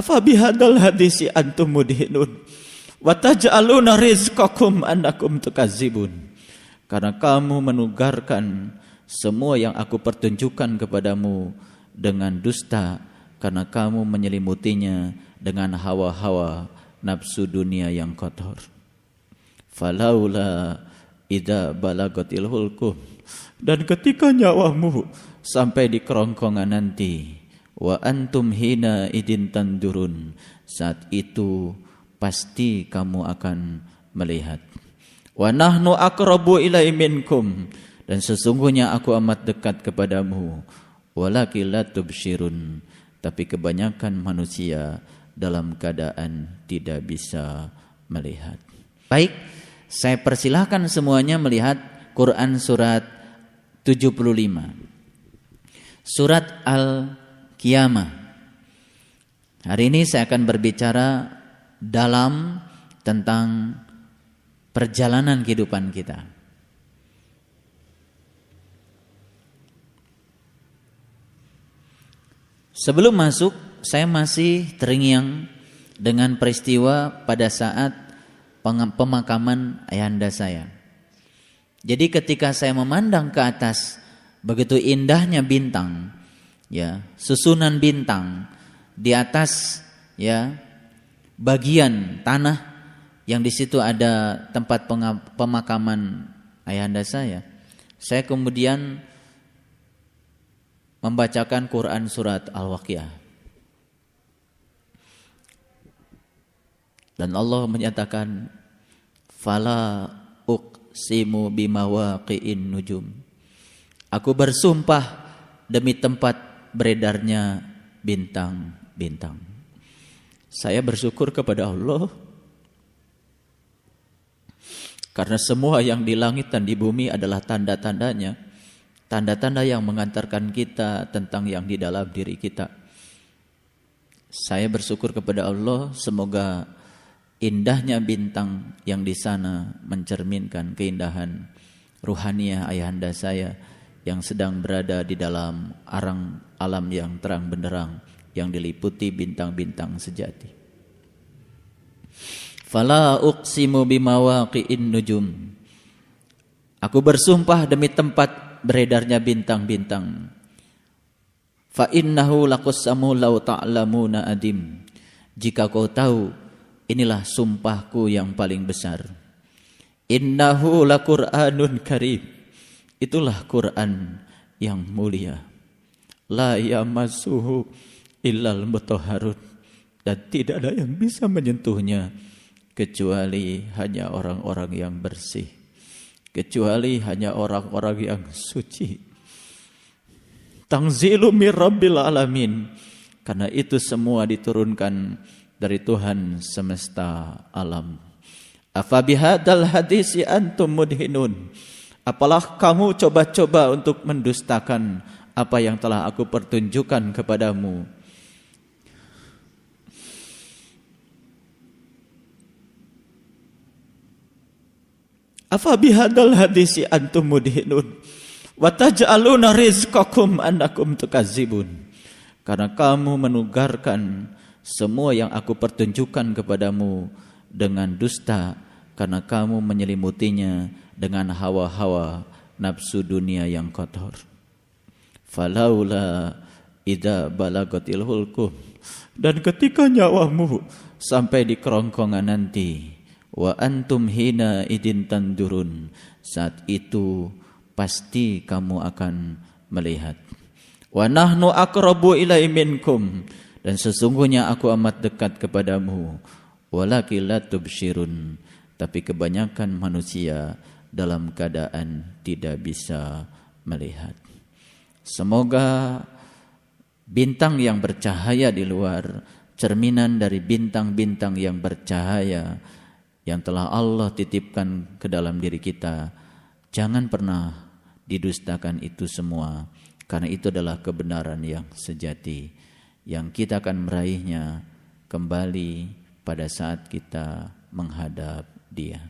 Afa bihadzal hadisi antum mudhinun wa taj'aluna rizqakum annakum tukadzibun. Karena kamu menugarkan semua yang aku pertunjukkan kepadamu dengan dusta, karena kamu menyelimutinya dengan hawa-hawa nafsu dunia yang kotor. Falaula idza balagatil hulqum, dan ketika nyawamu sampai di kerongkongan nanti, wa antum hina idin tandurun, saat itu pasti kamu akan melihat. Wa nahnu aqrabu ilai minkum, dan sesungguhnya aku amat dekat kepadamu. Walakin la tubsyirun, tapi kebanyakan manusia dalam keadaan tidak bisa melihat. Baik, saya persilahkan semuanya melihat Quran surat 75. Surat Al-Qiyamah. Hari ini saya akan berbicara dalam tentang perjalanan kehidupan kita. Sebelum masuk, saya masih terngiang dengan peristiwa pada saat pemakaman ayahanda saya. Jadi ketika saya memandang ke atas, begitu indahnya bintang, ya, susunan bintang di atas, ya, bagian tanah yang di situ ada tempat pemakaman ayahanda saya kemudian membacakan Quran surat Al-Waqiah. Dan Allah menyatakan, fala uqsimu bimawaqi'in nujum. Aku bersumpah demi tempat beredarnya bintang-bintang. Saya bersyukur kepada Allah karena semua yang di langit dan di bumi adalah tanda-tandanya, tanda-tanda yang mengantarkan kita tentang yang di dalam diri kita. Saya bersyukur kepada Allah, semoga indahnya bintang yang di sana mencerminkan keindahan ruhaniah ayahanda saya yang sedang berada di dalam arang alam yang terang benderang yang diliputi bintang-bintang sejati. Fala uqsimu bimawaqi'in nujum. Aku bersumpah demi tempat beredarnya bintang-bintang. Fa innahu laqassamu law ta'lamuna adim. Jika kau tahu, inilah sumpahku yang paling besar. Innahu laqur'anun karim. Itulah Quran yang mulia. La yamassuhu illal mutahharun, dan tidak ada yang bisa menyentuhnya kecuali hanya orang-orang yang bersih, kecuali hanya orang-orang yang suci. Tanzilu mir rabbil alamin, karena itu semua diturunkan dari Tuhan semesta alam. Afa bihadzal hadisi antum mudhinun. Apalah kamu coba-coba untuk mendustakan apa yang telah aku pertunjukkan kepadamu. Afa bihadzal hadisi antum mudhinun wa taj'aluna rizqakum annakum tukadzibun. Karena kamu menugarkan semua yang aku pertunjukkan kepadamu dengan dusta, karena kamu menyelimutinya dengan hawa-hawa nafsu dunia yang kotor. Falaula idza balagatil hulqum, dan ketika nyawamu sampai di kerongkongan nanti, wa antum hina idin tandurun, saat itu pasti kamu akan melihat. Wa nahnu aqrabu ilai minkum, dan sesungguhnya aku amat dekat kepadamu. Walakin la tubsyirun, tapi kebanyakan manusia dalam keadaan tidak bisa melihat. Semoga bintang yang bercahaya di luar, cerminan dari bintang-bintang yang bercahaya yang telah Allah titipkan ke dalam diri kita, jangan pernah didustakan itu semua, karena itu adalah kebenaran yang sejati yang kita akan meraihnya kembali pada saat kita menghadap Dia.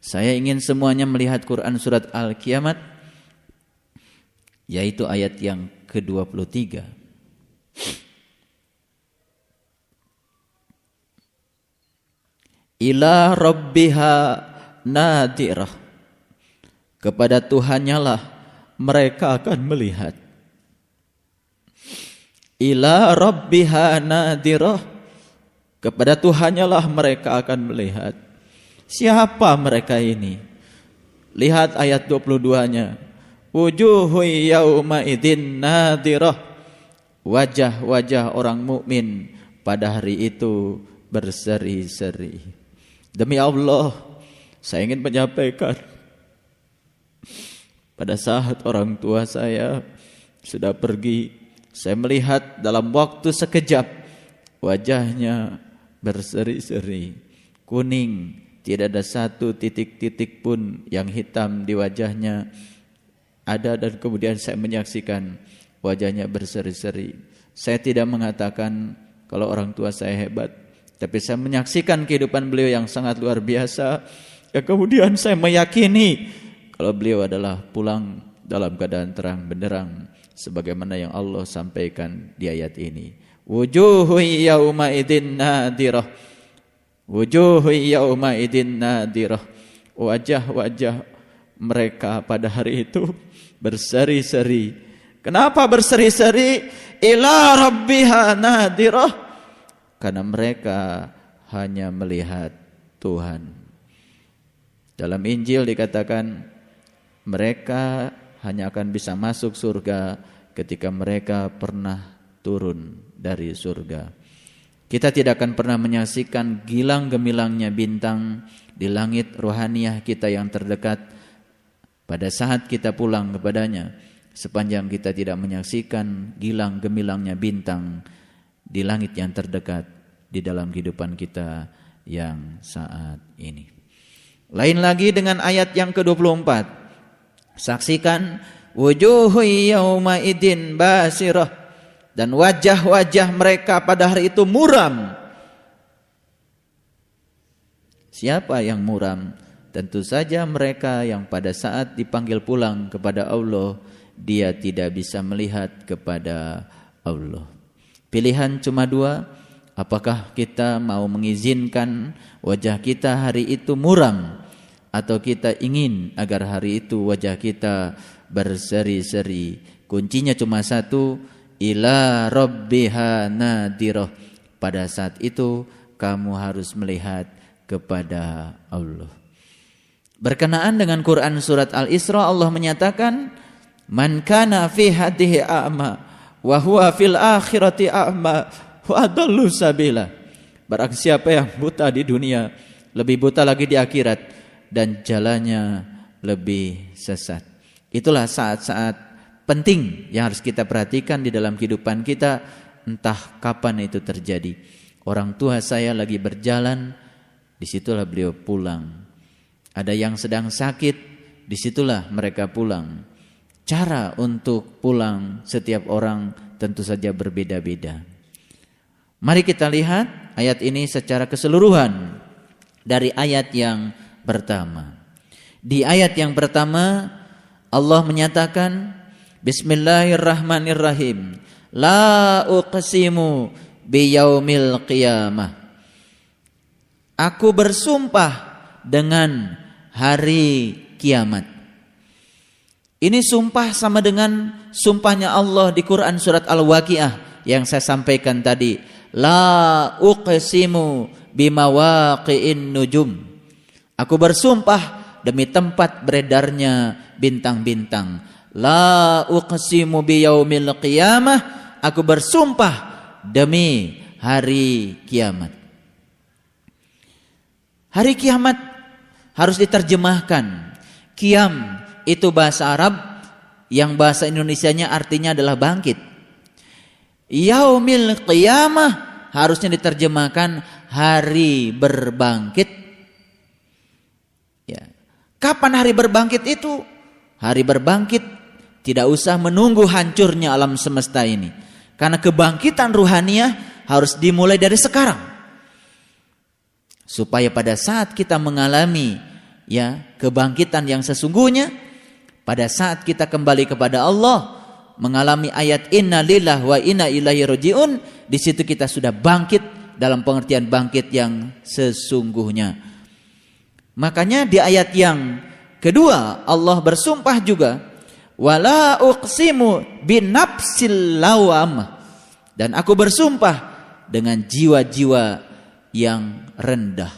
Saya ingin semuanya melihat Quran surat Al-Qiyamah, yaitu ayat yang ke-23. ila rabbiha nadirah. Kepada Tuhannya lah mereka akan melihat. Ila rabbiha nadirah. Kepada Tuhannya lah mereka akan melihat. Siapa mereka ini? Lihat ayat 22-nya. Wujuhu yauma idzin nadirah. Wajah-wajah orang mukmin pada hari itu berseri-seri. Demi Allah, saya ingin menyampaikan, pada saat orang tua saya sudah pergi, saya melihat dalam waktu sekejap wajahnya berseri-seri, kuning, tidak ada satu titik-titik pun yang hitam di wajahnya ada, dan kemudian saya menyaksikan wajahnya berseri-seri. Saya tidak mengatakan kalau orang tua saya hebat, tapi saya menyaksikan kehidupan beliau yang sangat luar biasa. Ya, kemudian saya meyakini kalau beliau adalah pulang dalam keadaan terang benderang sebagaimana yang Allah sampaikan di ayat ini. Wujuhu yauma idzin nadirah. Wujuhu yauma idzin nadirah. Wajah-wajah mereka pada hari itu berseri-seri. Kenapa berseri-seri? Ila rabbiha nadirah. Karena mereka hanya melihat Tuhan. Dalam Injil dikatakan mereka hanya akan bisa masuk surga ketika mereka pernah turun dari surga. Kita tidak akan pernah menyaksikan gilang gemilangnya bintang di langit rohaniah kita yang terdekat pada saat kita pulang kepadanya, sepanjang kita tidak menyaksikan gilang gemilangnya bintang di langit yang terdekat di dalam kehidupan kita yang saat ini. Lain lagi dengan ayat yang ke-24. Saksikan wujuhu yauma idzin basirah, dan wajah-wajah mereka pada hari itu muram. Siapa yang muram? Tentu saja mereka yang pada saat dipanggil pulang kepada Allah, dia tidak bisa melihat kepada Allah. Pilihan cuma dua. Apakah kita mau mengizinkan wajah kita hari itu muram, atau kita ingin agar hari itu wajah kita berseri-seri? Kuncinya cuma satu, ila rabbiha nadirah. Pada saat itu kamu harus melihat kepada Allah. Berkenaan dengan Quran surat Al-Isra, Allah menyatakan, man kana fi hadhihi a'ma wa huwa fil akhirati a'ma wa adallu sabila. Barang siapa yang buta di dunia, lebih buta lagi di akhirat, dan jalannya lebih sesat. Itulah saat-saat penting yang harus kita perhatikan di dalam kehidupan kita, entah kapan itu terjadi. Orang tua saya lagi berjalan, disitulah beliau pulang. Ada yang sedang sakit, disitulah mereka pulang. Cara untuk pulang setiap orang tentu saja berbeda-beda. Mari kita lihat ayat ini secara keseluruhan dari ayat yang pertama. Di ayat yang pertama Allah menyatakan, Bismillahirrahmanirrahim, la uqsimu biyaumil qiyamah. Aku bersumpah dengan hari kiamat. Ini sumpah sama dengan sumpahnya Allah di Quran surat Al-Waqiah yang saya sampaikan tadi. La uqsimu bimawaqi'in nujum. Aku bersumpah demi tempat beredarnya bintang-bintang. La uqsimu biyaumil qiyamah. Aku bersumpah demi hari kiamat. Hari kiamat harus diterjemahkan. Qiyam itu bahasa Arab yang bahasa Indonesianya artinya adalah bangkit. Yaumil qiyamah harusnya diterjemahkan hari berbangkit. Ya. Kapan hari berbangkit itu? Hari berbangkit tidak usah menunggu hancurnya alam semesta ini. Karena kebangkitan ruhaniah harus dimulai dari sekarang. Supaya pada saat kita mengalami kebangkitan yang sesungguhnya, pada saat kita kembali kepada Allah, mengalami ayat inna lillahi wa inna ilaihi rajiun, di situ kita sudah bangkit dalam pengertian bangkit yang sesungguhnya. Makanya di ayat yang kedua Allah bersumpah juga, wala uqsimu binafsil lawamah, dan aku bersumpah dengan jiwa-jiwa yang rendah,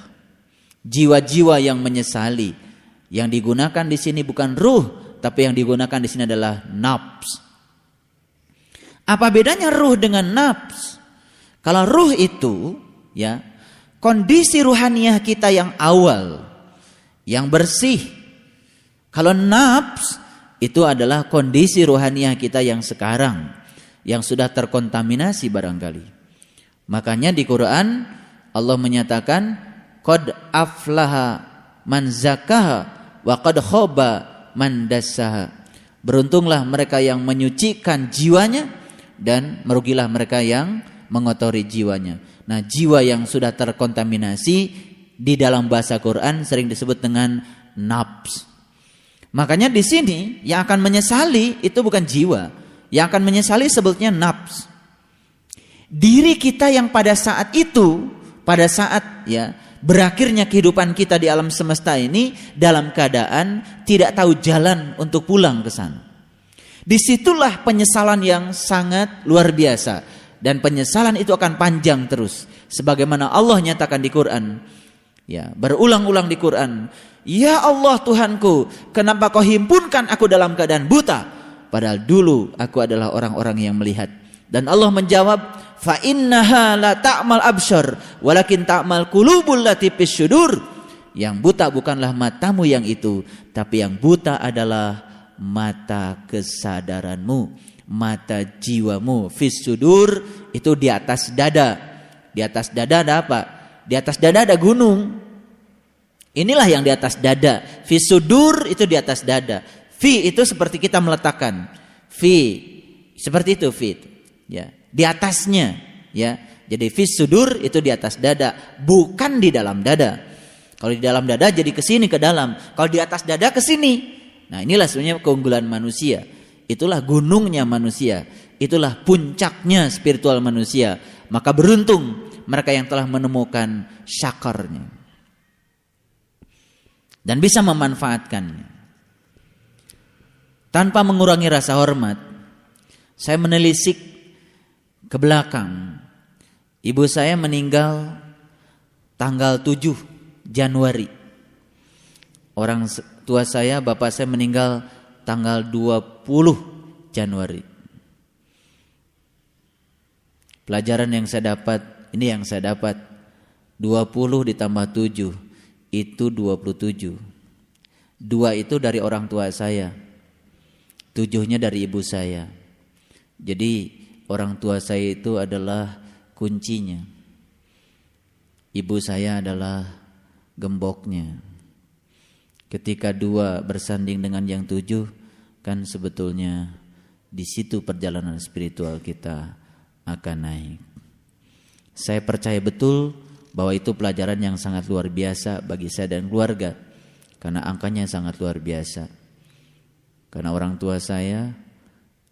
jiwa-jiwa yang menyesali. Yang digunakan di sini bukan ruh, tapi yang digunakan di sini adalah nafs. Apa bedanya ruh dengan nafs? Kalau ruh itu ya kondisi ruhaniyah kita yang awal, yang bersih. Kalau nafs itu adalah kondisi ruhaniyah kita yang sekarang, yang sudah terkontaminasi barangkali. Makanya di Quran Allah menyatakan qad aflaha man zakaha wa qad khaba man dassaha. Beruntunglah mereka yang menyucikan jiwanya dan merugilah mereka yang mengotori jiwanya. Nah, jiwa yang sudah terkontaminasi di dalam bahasa Quran sering disebut dengan nafs. Makanya di sini yang akan menyesali itu bukan jiwa, yang akan menyesali sebetulnya nafs. Diri kita yang pada saat itu, pada saat ya berakhirnya kehidupan kita di alam semesta ini dalam keadaan tidak tahu jalan untuk pulang ke sana. Disitulah penyesalan yang sangat luar biasa, dan penyesalan itu akan panjang terus. Sebagaimana Allah nyatakan di Quran, ya berulang-ulang di Quran, ya Allah Tuhanku, kenapa kau himpunkan aku dalam keadaan buta, padahal dulu aku adalah orang-orang yang melihat. Dan Allah menjawab, fa innaha la ta'mal absyar walakin ta'mal qulubul lati fis syudur. Yang buta bukanlah matamu yang itu, tapi yang buta adalah mata kesadaranmu, mata jiwamu. Fis sudur itu di atas dada. Di atas dada ada apa? Di atas dada ada gunung. Inilah yang di atas dada. Fis sudur itu di atas dada. Fi itu seperti kita meletakkan. Fi seperti itu fi. Ya, di atasnya ya. Jadi fis sudur itu di atas dada, bukan di dalam dada. Kalau di dalam dada jadi ke sini ke dalam. Kalau di atas dada ke sini. Nah, inilah sebenarnya keunggulan manusia. Itulah gunungnya manusia. Itulah puncaknya spiritual manusia. Maka beruntung mereka yang telah menemukan syakarnya dan bisa memanfaatkannya. Tanpa mengurangi rasa hormat, saya menelisik ke belakang. Ibu saya meninggal tanggal 7 Januari. Orang tua saya, bapak saya meninggal tanggal 20 Januari. Pelajaran yang saya dapat, ini yang saya dapat, 20 ditambah 7 itu 27. 2 itu dari orang tua saya, 7-nya dari ibu saya. Jadi orang tua saya itu adalah kuncinya, ibu saya adalah gemboknya. Ketika 2 bersanding dengan yang 7, kan sebetulnya di situ perjalanan spiritual kita akan naik. Saya percaya betul bahwa itu pelajaran yang sangat luar biasa bagi saya dan keluarga, karena angkanya sangat luar biasa. Karena orang tua saya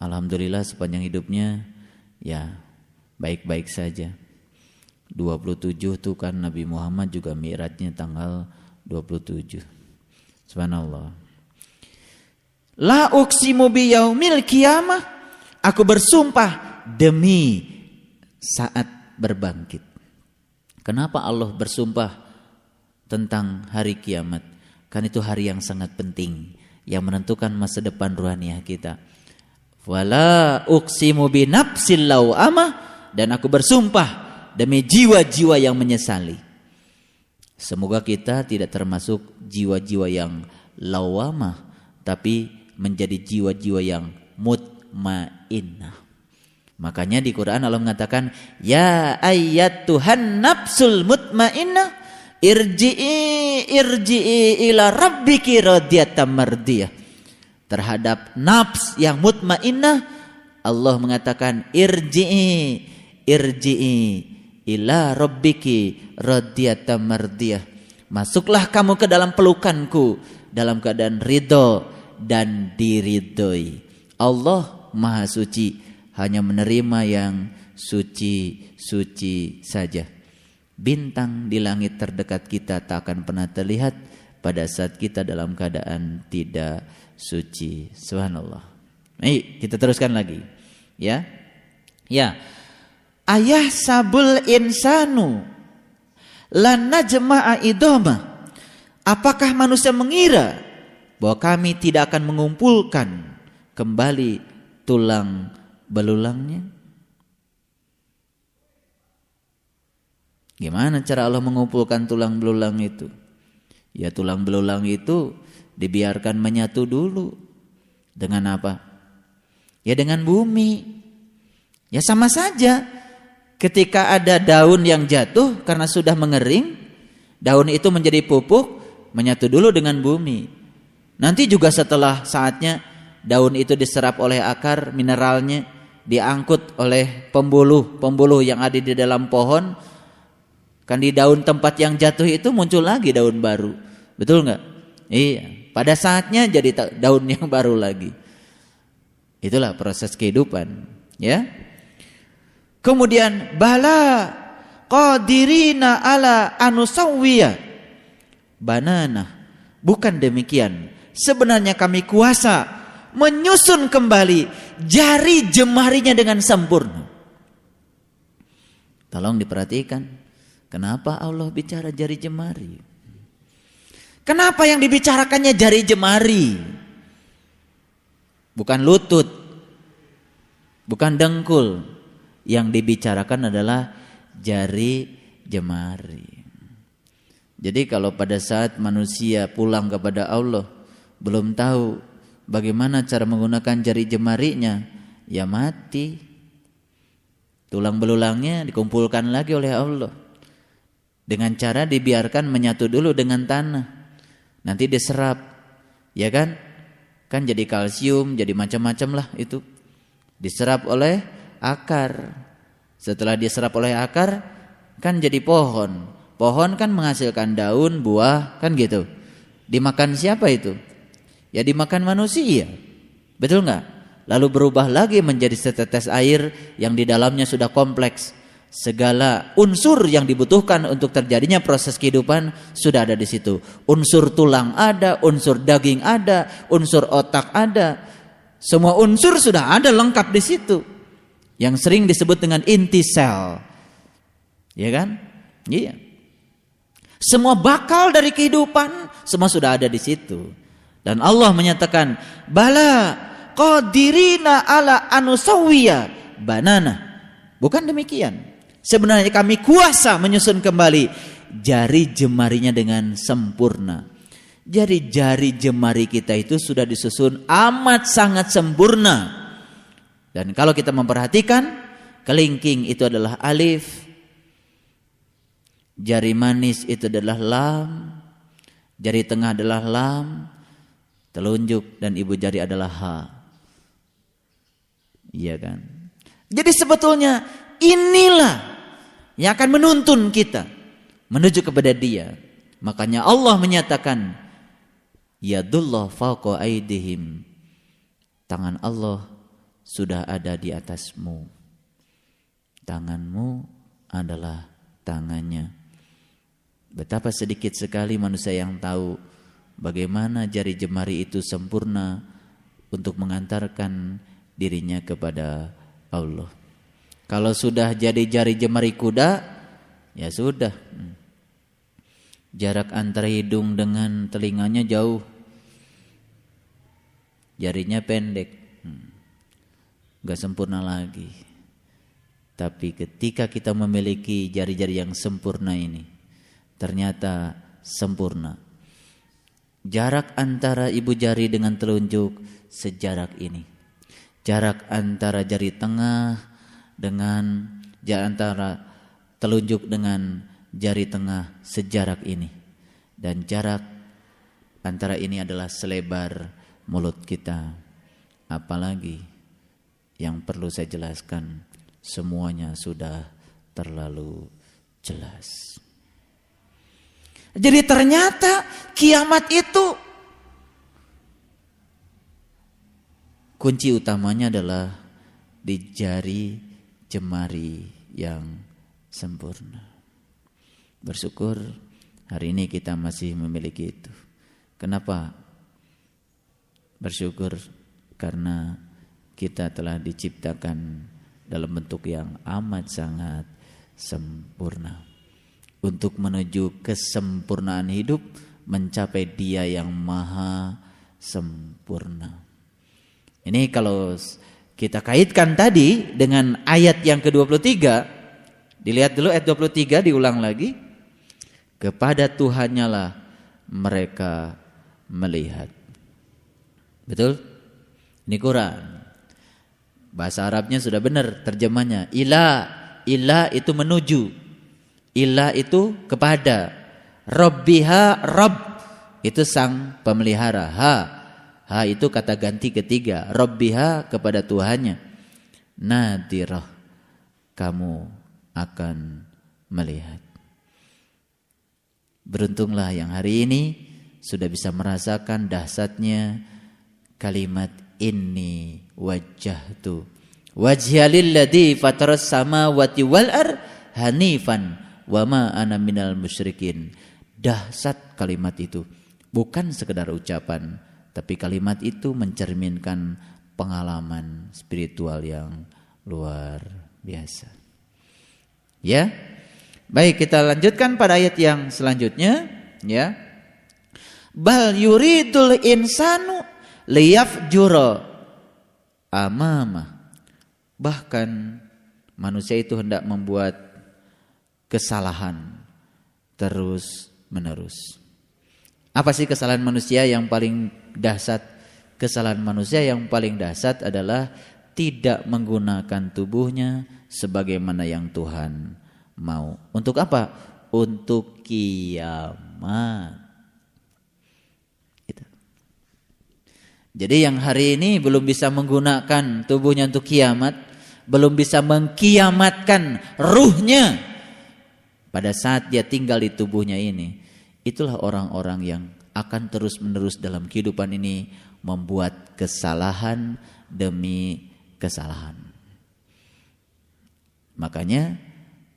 alhamdulillah sepanjang hidupnya ya baik-baik saja. 27 itu kan Nabi Muhammad juga mi'rajnya tanggal 27. Subhanallah. La uqsimu biyaumil qiyamah, aku bersumpah demi saat berbangkit. Kenapa Allah bersumpah tentang hari kiamat? Kan itu hari yang sangat penting, yang menentukan masa depan ruhaniah kita. Wala uqsimu binafsil lawamah, dan aku bersumpah demi jiwa-jiwa yang menyesali. Semoga kita tidak termasuk jiwa-jiwa yang lawamah, tapi menjadi jiwa-jiwa yang mutmainnah. Makanya di Quran Allah mengatakan, ya ayyatuhan nafsul mutmainnah irji'i ila rabbiki radiyatan mardiyah. Terhadap nafs yang mutmainnah Allah mengatakan irji'i ila rabbiki radiyatan mardiyah. Masuklah kamu ke dalam pelukanku dalam keadaan ridho dan diridhoi. Allah Maha Suci, hanya menerima yang suci-suci saja. bintang di langit terdekat kita tak akan pernah terlihat pada saat kita dalam keadaan tidak suci. Subhanallah. Kita teruskan lagi. Ya. Ayah sabul insanu lan najma'a idoma. Apakah manusia mengira bahwa kami tidak akan mengumpulkan kembali tulang belulangnya? Gimana cara Allah mengumpulkan tulang belulang itu? Ya, tulang belulang itu dibiarkan menyatu dulu. Dengan apa? Ya dengan bumi. Ya sama saja. Ketika ada daun yang jatuh karena sudah mengering, daun itu menjadi pupuk, menyatu dulu dengan bumi. Nanti juga setelah saatnya daun itu diserap oleh akar, mineralnya diangkut oleh pembuluh yang ada di dalam pohon. Kan di daun tempat yang jatuh itu muncul lagi daun baru. Betul enggak? Iya. Pada saatnya jadi daun yang baru lagi. Itulah proses kehidupan. Ya. Kemudian bala qadirina ala anusawwiya banana. Bukan demikian. Sebenarnya kami kuasa menyusun kembali jari jemarinya dengan sempurna. Tolong diperhatikan. Kenapa Allah bicara jari jemari? Kenapa yang dibicarakannya jari jemari? Bukan lutut, bukan dengkul. Yang dibicarakan adalah jari jemari. Jadi kalau pada saat manusia pulang kepada Allah belum tahu bagaimana cara menggunakan jari jemarinya, ya mati. Tulang belulangnya dikumpulkan lagi oleh Allah. Dengan cara dibiarkan menyatu dulu dengan tanah. Nanti diserap. Ya kan? Kan jadi kalsium, jadi macam-macam lah itu. Diserap oleh akar. Setelah diserap oleh akar, kan jadi pohon. Pohon kan menghasilkan daun, buah, kan gitu. Dimakan siapa itu? Ya dimakan manusia. Betul enggak? Lalu berubah lagi menjadi setetes air yang di dalamnya sudah kompleks. Segala unsur yang dibutuhkan untuk terjadinya proses kehidupan sudah ada di situ. Unsur tulang ada, unsur daging ada, unsur otak ada. Semua unsur sudah ada lengkap di situ. Yang sering disebut dengan inti sel. Ya kan? Iya. Semua bakal dari kehidupan semua sudah ada di situ. Dan Allah menyatakan, "Bala qadirina ala anusawwiya banana." Bukan demikian. Sebenarnya kami kuasa menyusun kembali jari jemarinya dengan sempurna. Jadi jari jemari kita itu sudah disusun amat sangat sempurna. Dan kalau kita memperhatikan, kelingking itu adalah alif, jari manis itu adalah lam, jari tengah adalah lam, telunjuk dan ibu jari adalah ha. Iya kan? Jadi sebetulnya inilah yang akan menuntun kita menuju kepada Dia. Makanya Allah menyatakan, yadullah fawqa aydihim. Tangan Allah sudah ada di atasmu. Tanganmu adalah tangannya. Betapa sedikit sekali manusia yang tahu bagaimana jari jemari itu sempurna untuk mengantarkan dirinya kepada Allah. Kalau sudah jadi jari jemari kuda, ya sudah. Jarak antara hidung dengan telinganya jauh. Jarinya pendek. Gak sempurna lagi. Tapi ketika kita memiliki jari-jari yang sempurna ini, ternyata sempurna. Jarak antara ibu jari dengan telunjuk sejarak ini. Jarak antara jari tengah dengan antara telunjuk dengan jari tengah sejarak ini. Dan jarak antara ini adalah selebar mulut kita. Apalagi yang perlu saya jelaskan, semuanya sudah terlalu jelas. Jadi ternyata kiamat itu kunci utamanya adalah di jari jemari yang sempurna. Bersyukur hari ini kita masih memiliki itu. Kenapa? Bersyukur karena kita telah diciptakan dalam bentuk yang amat sangat sempurna. Untuk menuju kesempurnaan hidup, mencapai Dia yang maha sempurna. Ini kalau kita kaitkan tadi dengan ayat yang ke-23, dilihat dulu ayat 23, diulang lagi. Kepada Tuhannya lah mereka melihat. Betul? Ini Quran. Bahasa Arabnya sudah benar terjemahnya. Ila itu menuju. Ila itu kepada. Rabbiha, Rabb itu sang pemelihara. Ha itu kata ganti ketiga. Rabbiha kepada Tuhannya. Nadirah, kamu akan melihat. Beruntunglah yang hari ini sudah bisa merasakan dahsyatnya kalimat inni wajjahtu wajhiya lilladzi fataras samawati wal ardh hanifan wa ma ana minal musyrikin. Dahsyat kalimat itu, bukan sekedar ucapan, tapi kalimat itu mencerminkan pengalaman spiritual yang luar biasa. Ya. Baik, kita lanjutkan pada ayat yang selanjutnya, ya. Bal yuridul insanu liyafjura amama. Bahkan manusia itu hendak membuat kesalahan terus menerus. Apa sih kesalahan manusia yang paling dahsyat? Kesalahan manusia yang paling dahsyat adalah tidak menggunakan tubuhnya sebagaimana yang Tuhan mau. Untuk apa? Untuk kiamat. Gitu. Jadi yang hari ini belum bisa menggunakan tubuhnya untuk kiamat, belum bisa mengkiamatkan ruhnya pada saat dia tinggal di tubuhnya ini, itulah orang-orang yang akan terus-menerus dalam kehidupan ini membuat kesalahan demi kesalahan. Makanya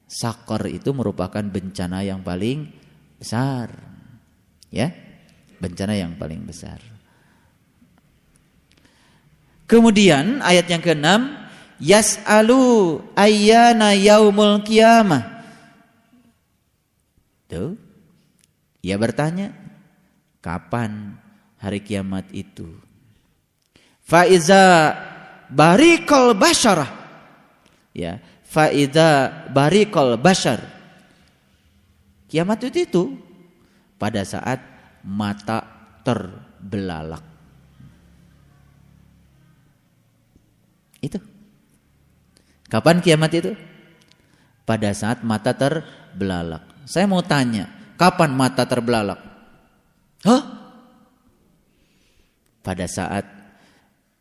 sakor itu merupakan bencana yang paling besar. Ya, bencana yang paling besar. Kemudian ayat yang ke-6, yas'alu ayyana yaumul qiyamah. Tuh, ia bertanya, kapan hari kiamat itu? Faiza barikal basyarah. Ya, faiza barikal basyar. Kiamat itu pada saat mata terbelalak. Itu. Kapan kiamat itu? Pada saat mata terbelalak. Saya mau tanya, kapan mata terbelalak? Hah? Pada saat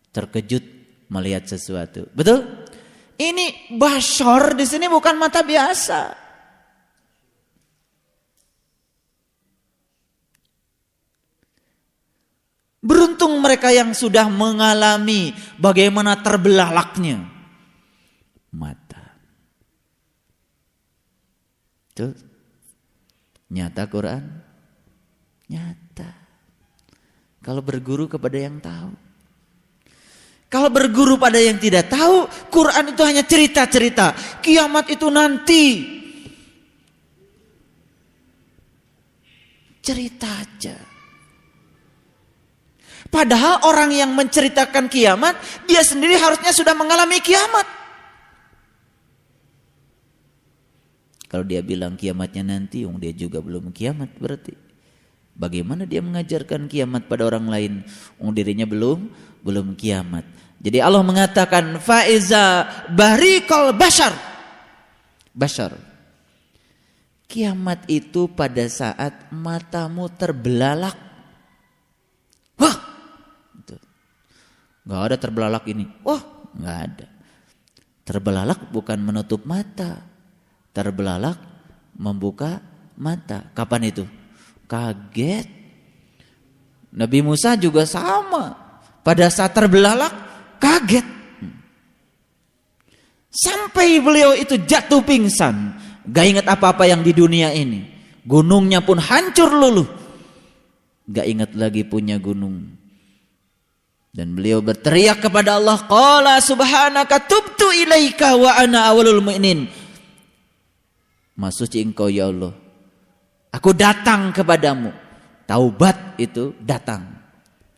terkejut melihat sesuatu. Betul? Ini basyar di sini bukan mata biasa. Beruntung mereka yang sudah mengalami bagaimana terbelalaknya mata. Tuh, nyata Quran, nyata. Kalau berguru kepada yang tahu. Kalau berguru pada yang tidak tahu, Quran itu hanya cerita-cerita. Kiamat itu nanti. Cerita aja. Padahal orang yang menceritakan kiamat, dia sendiri harusnya sudah mengalami kiamat. Kalau dia bilang kiamatnya nanti, dia juga belum kiamat berarti. Bagaimana dia mengajarkan kiamat pada orang lain? Dirinya belum kiamat. Jadi Allah mengatakan faiza barikal basyar. Basyar. Kiamat itu pada saat matamu terbelalak. Wah, nggak ada terbelalak ini. Wah, nggak ada. Terbelalak bukan menutup mata. Terbelalak membuka mata. Kapan itu? Kaget. Nabi Musa juga sama. Pada saat terbelalak, kaget. Sampai beliau itu jatuh pingsan. Gak ingat apa-apa yang di dunia ini. Gunungnya pun hancur luluh. Gak ingat lagi punya gunung. Dan beliau berteriak kepada Allah, qala subhanaka tubtu ilaika wa ana awalul mu'minin. Maha suci engkau ya Allah, aku datang kepadamu. Taubat itu datang,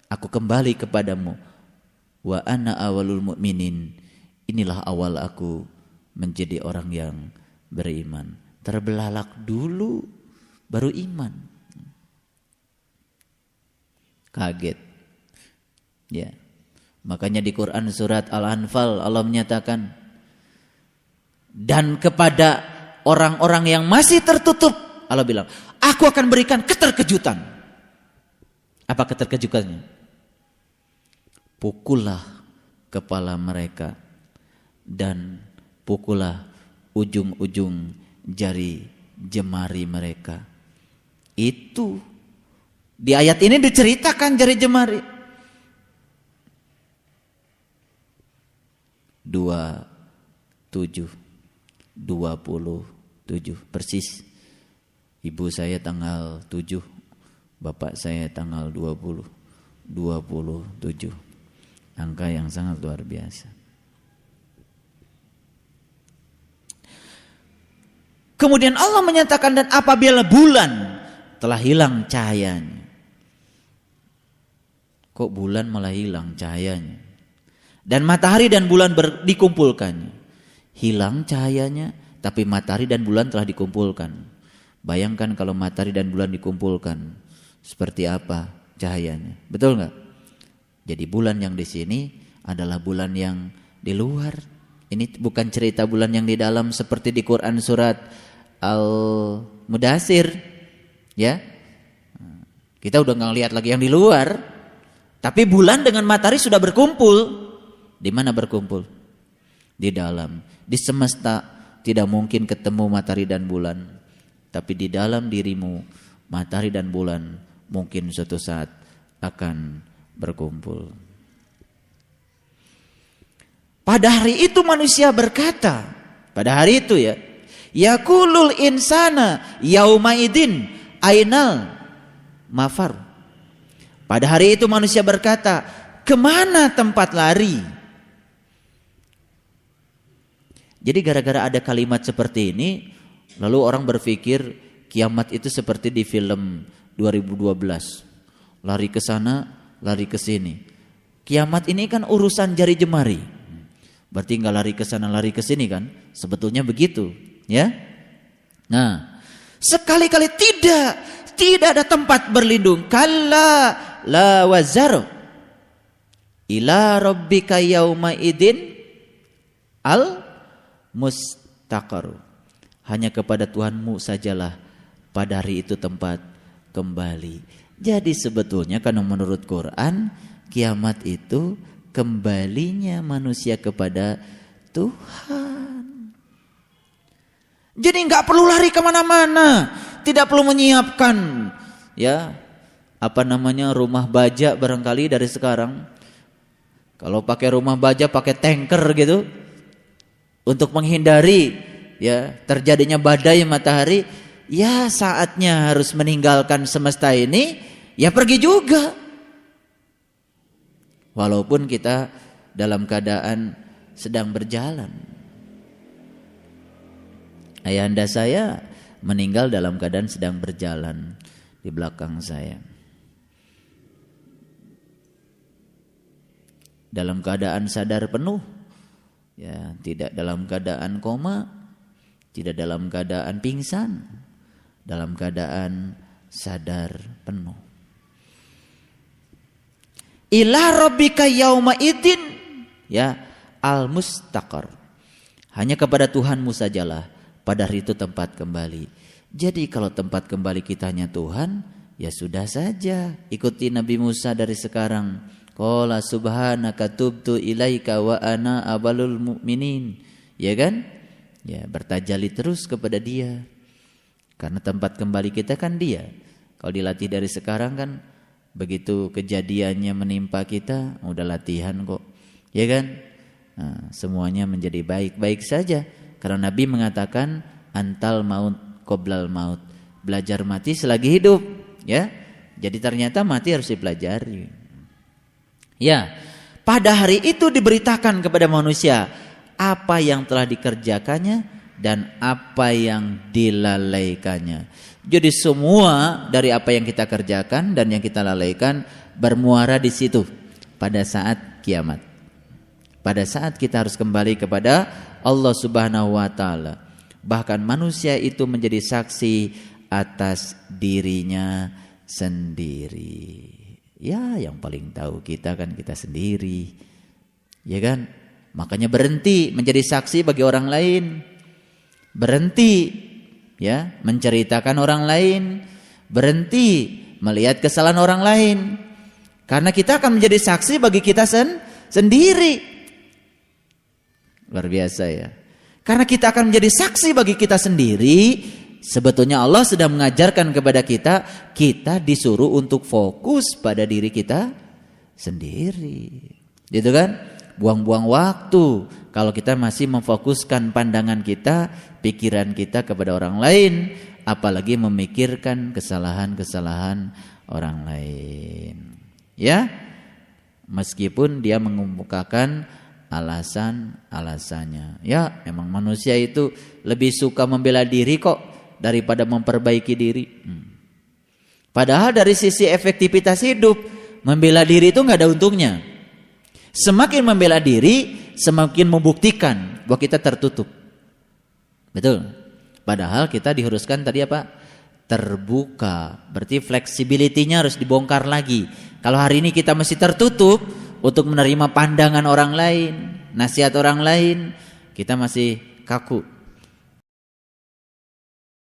aku kembali kepadamu. Wa ana awalul mu'minin, inilah awal aku menjadi orang yang beriman. Terbelalak dulu baru iman. Kaget. Ya. Makanya di Quran surat Al-Anfal Allah menyatakan, dan kepada orang-orang yang masih tertutup Allah bilang, aku akan berikan keterkejutan. Apa keterkejutannya? Pukullah kepala mereka dan pukullah ujung-ujung jari jemari mereka. Itu di ayat ini diceritakan jari jemari. 27 persis. Ibu saya tanggal 7, bapak saya tanggal 27. Angka yang sangat luar biasa. Kemudian Allah menyatakan, dan apabila bulan telah hilang cahayanya. Kok bulan malah hilang cahayanya? Dan matahari dan bulan dikumpulkannya. Hilang cahayanya, tapi matahari dan bulan telah dikumpulkan. Bayangkan kalau matahari dan bulan dikumpulkan, seperti apa cahayanya? Betul nggak? Jadi bulan yang di sini adalah bulan yang di luar. Ini bukan cerita bulan yang di dalam seperti di Quran surat Al-Mudaththir. Ya, kita udah nggak lihat lagi yang di luar. Tapi bulan dengan matahari sudah berkumpul. Di mana berkumpul? Di dalam. Di semesta tidak mungkin ketemu matahari dan bulan. Tapi di dalam dirimu matahari dan bulan mungkin suatu saat akan berkumpul. Pada hari itu manusia berkata, pada hari itu ya, yaqulul insana yaumaidin ainal mafar. Pada hari itu manusia berkata, kemana tempat lari? Jadi gara-gara ada kalimat seperti ini, lalu orang berpikir kiamat itu seperti di film 2012. Lari ke sana, lari ke sini. Kiamat ini kan urusan jari jemari. Berarti enggak lari ke sana, lari ke sini kan? Sebetulnya begitu, ya. Nah, sekali-kali tidak ada tempat berlindung. Kalla la wazar ila rabbika yauma idin al mustaqar. Hanya kepada Tuhanmu sajalah pada hari itu tempat kembali. Jadi sebetulnya kalau menurut Quran, kiamat itu kembalinya manusia kepada Tuhan. Jadi nggak perlu lari kemana-mana, tidak perlu menyiapkan rumah baja barangkali dari sekarang. Kalau pakai rumah baja pakai tanker gitu, untuk menghindari terjadinya badai matahari, saatnya harus meninggalkan semesta ini, pergi juga. Walaupun kita dalam keadaan sedang berjalan. Ayahanda saya meninggal dalam keadaan sedang berjalan di belakang saya. Dalam keadaan sadar penuh. Tidak dalam keadaan koma, tidak dalam keadaan pingsan, dalam keadaan sadar penuh. Ila rabbika yauma idin al-mustaqar. Hanya kepada Tuhanmu sajalah pada hari itu tempat kembali. Jadi kalau tempat kembali kita hanya Tuhan, sudah saja ikuti Nabi Musa dari sekarang. Qala subhanaka tubtu ilaika wa ana awwalul mu'minin. Ya kan? Bertajalli terus kepada Dia. Karena tempat kembali kita kan Dia. Kalau dilatih dari sekarang kan, begitu kejadiannya menimpa kita, udah latihan kok. Ya kan? Nah, semuanya menjadi baik-baik saja. Karena Nabi mengatakan antal maut qoblal maut. belajar mati selagi hidup, ya. Jadi ternyata mati harus dipelajari. Ya, pada hari itu diberitakan kepada manusia apa yang telah dikerjakannya dan apa yang dilalaikannya. Jadi semua dari apa yang kita kerjakan dan yang kita lalaikan bermuara di situ pada saat kiamat. Pada saat kita harus kembali kepada Allah Subhanahu wa taala. Bahkan manusia itu menjadi saksi atas dirinya sendiri. Ya, yang paling tahu kita kan kita sendiri. Ya kan? Makanya berhenti menjadi saksi bagi orang lain. Berhenti ya menceritakan orang lain. Berhenti melihat kesalahan orang lain. Karena kita akan menjadi saksi bagi kita sendiri. Luar biasa ya. Karena kita akan menjadi saksi bagi kita sendiri. Sebetulnya Allah sedang mengajarkan kepada kita, kita disuruh untuk fokus pada diri kita sendiri. Gitu kan? Buang-buang waktu kalau kita masih memfokuskan pandangan kita, pikiran kita kepada orang lain, apalagi memikirkan kesalahan-kesalahan orang lain. Ya? Meskipun dia mengemukakan alasan-alasannya. Ya, memang manusia itu lebih suka membela diri kok daripada memperbaiki diri. Padahal dari sisi efektivitas hidup, membela diri itu nggak ada untungnya. Semakin membela diri, semakin membuktikan bahwa kita tertutup. Betul. Padahal kita diharuskan tadi apa? Terbuka. Berarti fleksibilitinya harus dibongkar lagi. Kalau hari ini kita masih tertutup untuk menerima pandangan orang lain, nasihat orang lain, kita masih kaku.